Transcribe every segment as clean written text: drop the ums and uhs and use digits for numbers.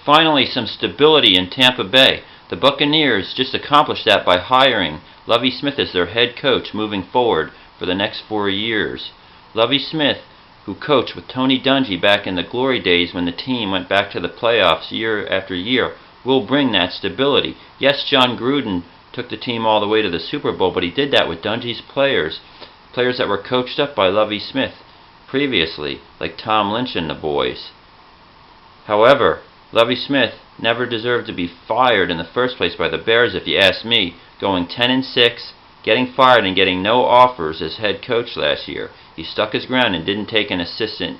Finally, some stability in Tampa Bay. The Buccaneers just accomplished that by hiring Lovie Smith as their head coach moving forward for the next 4 years. Lovie Smith, who coached with Tony Dungy back in the glory days when the team went back to the playoffs year after year, will bring that stability. Yes, John Gruden took the team all the way to the Super Bowl, but he did that with Dungy's players that were coached up by Lovie Smith previously, like Tom Lynch and the boys. However, Lovie Smith never deserved to be fired in the first place by the Bears, if you ask me, going 10-6, getting fired and getting no offers as head coach last year. He stuck his ground and didn't take an assistant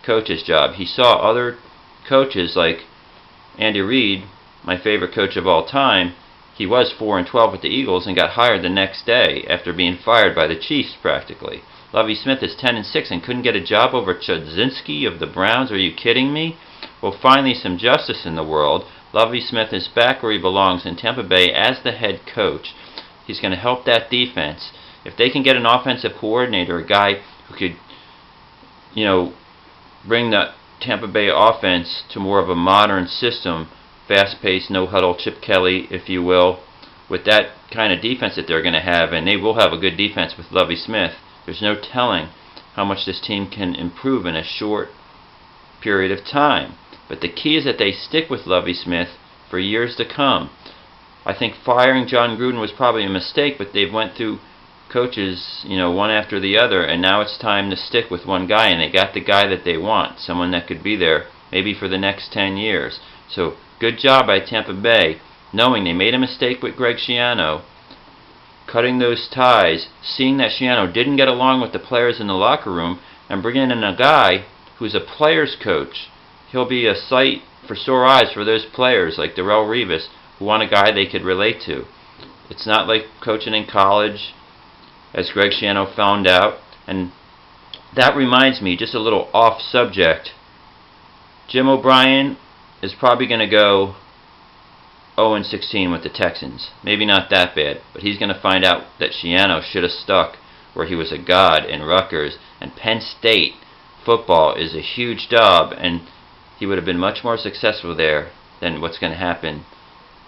coach's job. He saw other coaches like Andy Reid, my favorite coach of all time. He was 4-12 with the Eagles and got hired the next day after being fired by the Chiefs practically. Lovie Smith is 10-6 and couldn't get a job over Chudzinski of the Browns. Are you kidding me? Well, finally some justice in the world. Lovie Smith is back where he belongs in Tampa Bay as the head coach. He's going to help that defense. If they can get an offensive coordinator, a guy who could, bring the Tampa Bay offense to more of a modern system, fast-paced, no-huddle, Chip Kelly, if you will, with that kind of defense that they're going to have, and they will have a good defense with Lovie Smith, there's no telling how much this team can improve in a short period of time. But the key is that they stick with Lovie Smith for years to come. I think firing John Gruden was probably a mistake, but they've went through coaches, one after the other, and now it's time to stick with one guy, and they got the guy that they want, someone that could be there maybe for the next 10 years. So good job by Tampa Bay, knowing they made a mistake with Greg Schiano, cutting those ties, seeing that Schiano didn't get along with the players in the locker room, and bringing in a guy who's a player's coach. He'll be a sight for sore eyes for those players like Darrelle Revis who want a guy they could relate to. It's not like coaching in college, as Greg Schiano found out. And that reminds me, just a little off subject, Jim O'Brien is probably going to go 0-16 with the Texans. Maybe not that bad, but he's going to find out that Schiano should have stuck where he was a god in Rutgers, and Penn State football is a huge job, and he would have been much more successful there than what's going to happen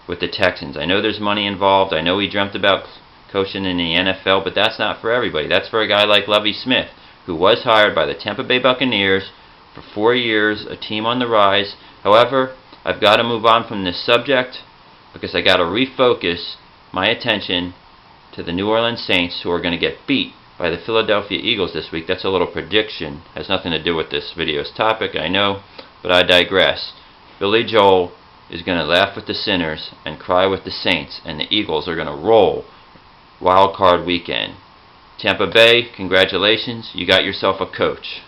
with the Texans. I know there's money involved. I know he dreamt about coaching in the NFL, but that's not for everybody. That's for a guy like Lovie Smith, who was hired by the Tampa Bay Buccaneers for 4 years, a team on the rise. However, I've got to move on from this subject because I got to refocus my attention to the New Orleans Saints, who are going to get beat by the Philadelphia Eagles this week. That's a little prediction. Has nothing to do with this video's topic, I know, but I digress. Billy Joel is going to laugh with the sinners and cry with the Saints, and the Eagles are going to roll wild card weekend. Tampa Bay, congratulations, you got yourself a coach.